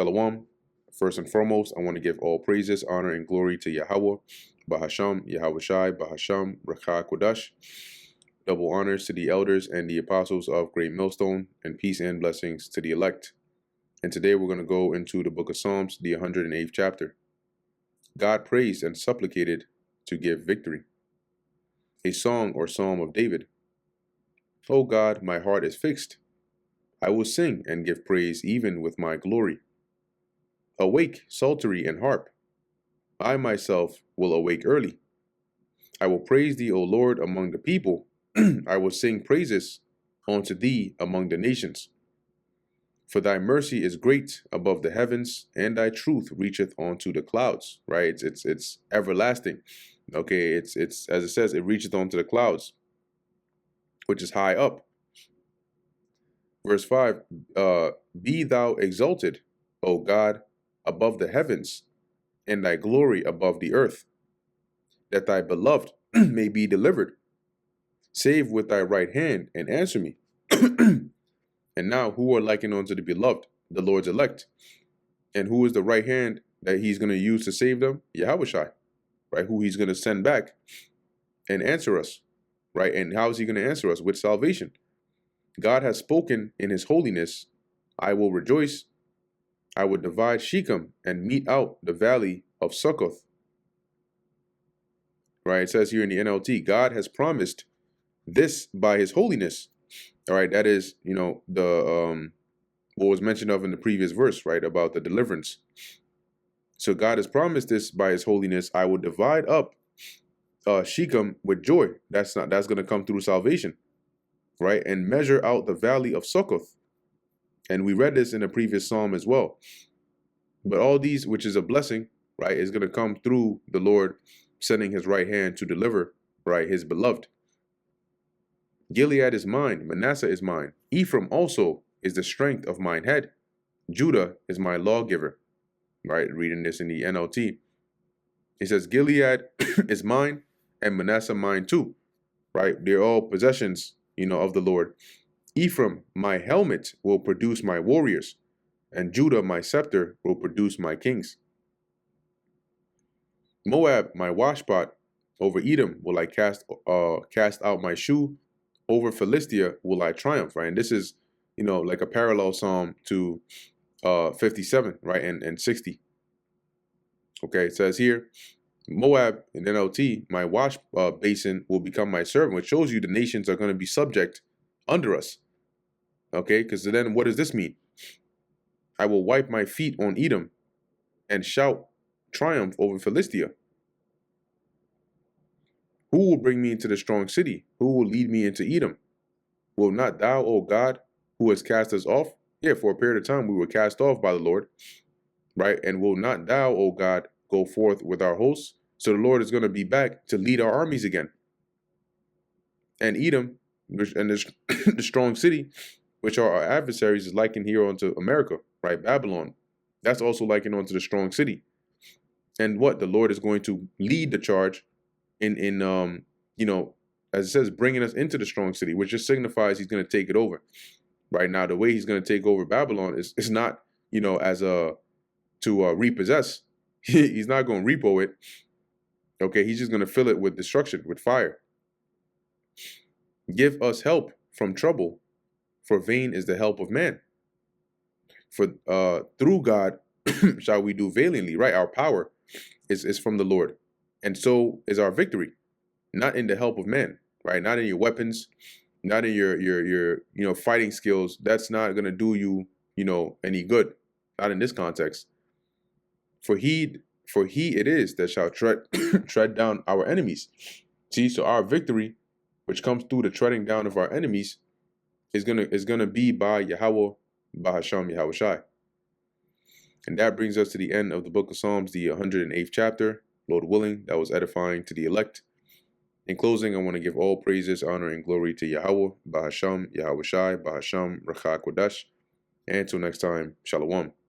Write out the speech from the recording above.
Shalom. First and foremost, I want to give all praises, honor, and glory to Yahweh, Bahasham, Yahweh Shai, Bahasham, Rakha Kodash. Double honors to the elders and the apostles of Great Millstone, and peace and blessings to the elect. And today we're going to go into the book of Psalms, the 108th chapter. God praised and supplicated to give victory. A song or psalm of David. O God, my heart is fixed. I will sing and give praise even with my glory. Awake, psaltery and harp. I myself will awake early. I will praise thee, O Lord, among the people. I will sing praises unto thee among the nations. For thy mercy is great above the heavens, and thy truth reacheth unto the clouds. Right? It's everlasting. Okay, it's as it says, it reacheth unto the clouds, which is high up. Verse 5, be thou exalted, O God, above the heavens, and thy glory above the earth, that thy beloved may be delivered. Save with thy right hand, and answer me. And now, who are likened unto the beloved, the Lord's elect? And who is the right hand that he's going to use to save them? Yahweh Shai, right? Who he's going to send back and answer us, right? And how is he going to answer us? With salvation. God has spoken in his holiness. I will rejoice. I will divide Shechem and mete out the valley of Succoth. Right? It says here in the NLT, God has promised this by his holiness. All right, that is, the what was mentioned of in the previous verse, right, about the deliverance. So God has promised this by his holiness. I will divide up Shechem with joy. That's going to come through salvation, right? And measure out the valley of Succoth. And we read this in a previous psalm as well. But all these, which is a blessing, right, is going to come through the Lord sending his right hand to deliver, right, his beloved. Gilead is mine, Manasseh is mine. Ephraim also is the strength of mine head. Judah is my lawgiver. Right, reading this in the NLT. It says, Gilead is mine, and Manasseh mine too. Right, they're all possessions, of the Lord. Ephraim, my helmet, will produce my warriors, and Judah, my scepter, will produce my kings. Moab, my washpot, over Edom will I cast out my shoe. Over Philistia will I triumph. Right, and this is, like a parallel psalm to 57, right, and 60. Okay, it says here, Moab in NLT, my wash basin will become my servant, which shows you the nations are going to be subject under us. Okay, because then what does this mean? I will wipe my feet on Edom and shout triumph over Philistia. Who will bring me into the strong city? Who will lead me into Edom? Will not thou, O God, who has cast us off? Yeah, for a period of time we were cast off by the Lord, right? And will not thou, O God, go forth with our hosts? So the Lord is going to be back to lead our armies again. And Edom, and the strong city, which are our adversaries, is likened here onto America, right? Babylon. That's also likened onto the strong city. And what? The Lord is going to lead the charge in as it says, bringing us into the strong city, which just signifies he's going to take it over. Right now, the way he's going to take over Babylon is not, to repossess. He's not going to repo it. Okay, he's just going to fill it with destruction, with fire. Give us help from trouble, for vain is the help of man. For through God shall we do valiantly. Right, our power is from the Lord, and so is our victory, not in the help of man. Right, not in your weapons, not in your fighting skills. That's not going to do you any good. Not in this context. For he it is that shall tread down our enemies. See, so our victory, which comes through the treading down of our enemies, is gonna be by Yahweh, Bahasham, Yahweh Shai. And that brings us to the end of the book of Psalms, the 108th chapter. Lord willing, that was edifying to the elect. In closing, I want to give all praises, honor, and glory to Yahweh, Bahasham, Yahweh Shai, Bahasham, Rakha Kodash. And until next time, Shalom.